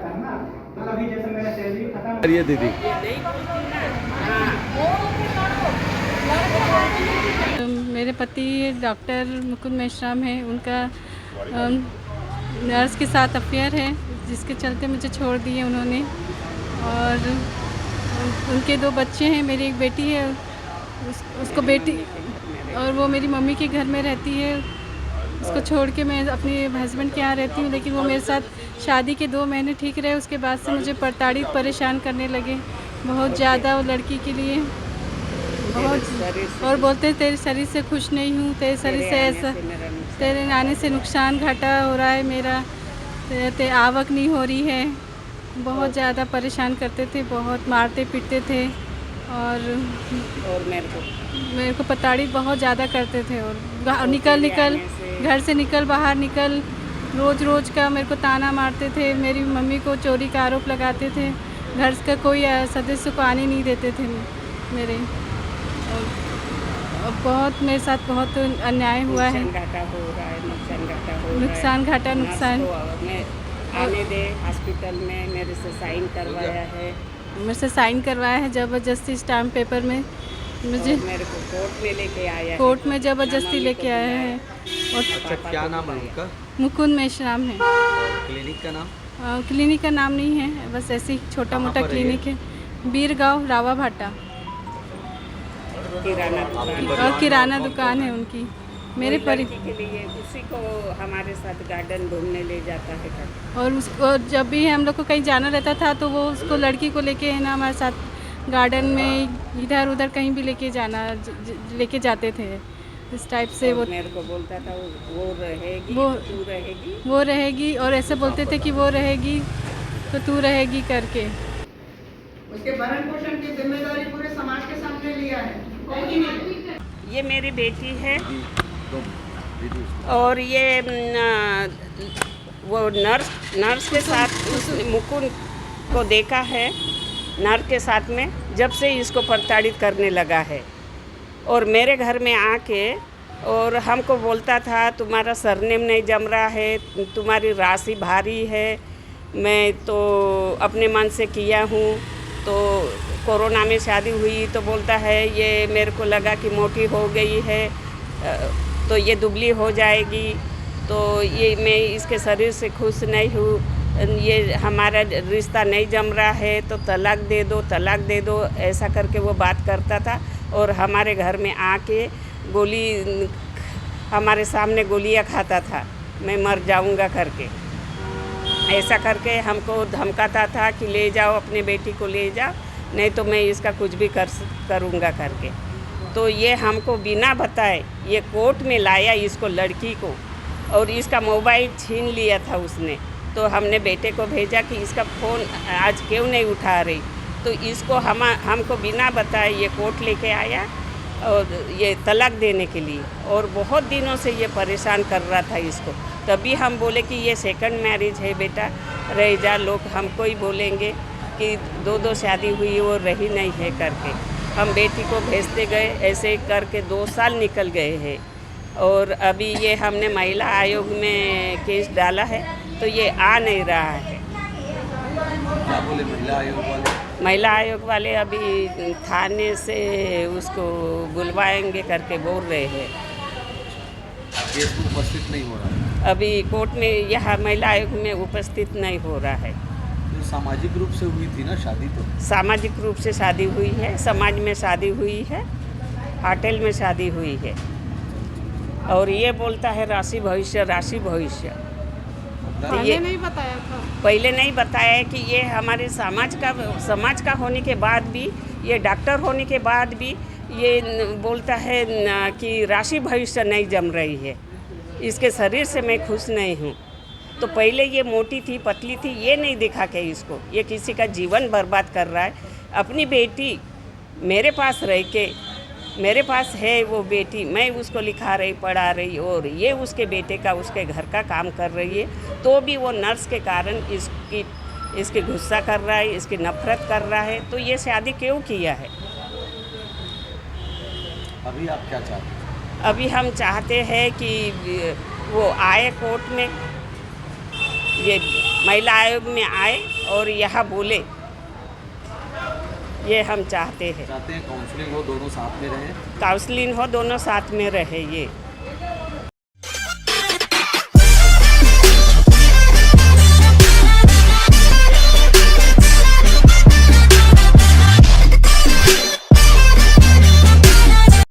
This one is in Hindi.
है ना। मतलब अभी जैसे मेरा सैलरी खत्म ये दीदी मेरे पति डॉक्टर मुकुंद मेश्राम हैं। उनका नर्स के साथ अफेयर है, जिसके चलते मुझे छोड़ दिए उन्होंने। और उनके 2 बच्चे हैं, मेरी एक बेटी है, उसको बेटी, और वो मेरी मम्मी के घर में रहती है। उसको छोड़ के मैं अपने हस्बैंड के यहाँ रहती हूँ, लेकिन वो मेरे साथ शादी के 2 महीने ठीक रहे, उसके बाद से मुझे प्रताड़ित परेशान करने लगे बहुत ज़्यादा। वो लड़की के लिए बहुत, और बोलते हैं तेरे शरीर से खुश नहीं हूँ, तेरे शरीर से ऐसा, तेरे आने से नुकसान घाटा हो रहा है मेरा, तेरे आवक नहीं हो रही है। बहुत ज़्यादा परेशान करते थे, बहुत मारते पीटते थे, और मेरे को प्रताड़ित बहुत ज़्यादा करते थे। और निकल घर से निकल, बाहर निकल, रोज़ का मेरे को ताना मारते थे। मेरी मम्मी को चोरी का आरोप लगाते थे, घर का कोई सदस्य को आने नहीं देते थे मेरे। और बहुत मेरे साथ बहुत अन्याय हुआ है, नुकसान घाटा आने दे हॉस्पिटल में मेरे से साइन करवाया है। मेरे से साइन करवाया है ज़बरदस्ती स्टाम्प पेपर में, मुझे मेरे को कोर्ट में लेके आया है। कोर्ट में ज़बरदस्ती लेके आया है। और अच्छा, क्या नाम है उनका? मुकुंद मेश्राम है। क्लिनिक का नाम? क्लिनिक का नाम नहीं है, बस ऐसे ही छोटा मोटा क्लिनिक है। बीरगांव रावा भाटा, और किराना दुकान है उनकी। मेरे के लिए उसी को हमारे साथ गार्डन घूमने ले जाता है और उसको जब भी हम लोग को कहीं जाना रहता था तो वो उसको लड़की को लेके है ना हमारे साथ गार्डन में इधर उधर कहीं भी लेके जाते थे। इस टाइप से वो मेरे को बोलता था वो रहेगी तू रहेगी, वो रहेगी, और ऐसे बोलते थे कि वो रहेगी तो तू रहेगी करके। उसके भरण पोषण की जिम्मेदारी पूरे समाज के सामने लिया है। ये मेरी बेटी है, और ये वो नर्स के साथ उसने मुकुंद को देखा है, नर्स के साथ में जब से इसको प्रताड़ित करने लगा है। और मेरे घर में आके और हमको बोलता था तुम्हारा सरनेम नहीं जम रहा है, तुम्हारी राशि भारी है। मैं तो अपने मन से किया हूँ। तो कोरोना में शादी हुई तो बोलता है ये मेरे को लगा कि मोटी हो गई है तो ये दुबली हो जाएगी, तो ये मैं इसके शरीर से खुश नहीं हूँ, ये हमारा रिश्ता नहीं जम रहा है तो तलाक दे दो, ऐसा करके वो बात करता था। और हमारे घर में आके हमारे सामने गोलियां खाता था, मैं मर जाऊंगा करके। ऐसा करके हमको धमकाता था कि ले जाओ अपने बेटी को ले जाओ, नहीं तो मैं इसका कुछ भी करूँगा करके। तो ये हमको बिना बताए ये कोर्ट में लाया इसको, लड़की को, और इसका मोबाइल छीन लिया था उसने। तो हमने बेटे को भेजा कि इसका फ़ोन आज क्यों नहीं उठा रही, तो इसको हमको बिना बताए ये कोर्ट लेके आया और ये तलाक देने के लिए, और बहुत दिनों से ये परेशान कर रहा था इसको। तभी हम बोले कि ये सेकंड मैरिज है बेटा, रह जा, लोग हमको ही बोलेंगे कि 2 शादी हुई वो रही नहीं है करके। हम बेटी को भेजते गए, ऐसे करके 2 साल निकल गए हैं। और अभी ये हमने महिला आयोग में केस डाला है तो ये आ नहीं रहा है। क्या बोले महिला आयोग वाले? महिला आयोग वाले अभी थाने से उसको बुलवाएंगे करके बोल रहे हैं। केस में उपस्थित नहीं हो रहा है अभी कोर्ट में, यह महिला आयोग में उपस्थित नहीं हो रहा है। तो सामाजिक रूप से हुई थी ना शादी? तो सामाजिक रूप से शादी हुई है, समाज में शादी हुई है, होटल में शादी हुई है। और ये बोलता है राशि भविष्य। पहले नहीं बताया था, पहले नहीं बताया है कि ये हमारे समाज का होने के बाद भी, ये डॉक्टर होने के बाद भी ये बोलता है कि राशि भविष्य नहीं जम रही है, इसके शरीर से मैं खुश नहीं हूँ। तो पहले ये मोटी थी, पतली थी, ये नहीं दिखा के इसको ये किसी का जीवन बर्बाद कर रहा है। अपनी बेटी मेरे पास रह के, मेरे पास है वो बेटी, मैं उसको लिखा रही, पढ़ा रही, और ये उसके बेटे का, उसके घर का काम कर रही है, तो भी वो नर्स के कारण इसकी गुस्सा कर रहा है, इसकी नफरत कर रहा है। तो ये शादी क्यों किया है? अभी आप क्या चाहते हैं? अभी हम चाहते हैं कि वो आए कोर्ट में ये महिला आयोग में आए और यह बोले, ये हम चाहते हैं। चाहते हैं काउंसलिंग हो, दोनों साथ में रहें। काउंसलिंग हो, दोनों साथ में रहे। ये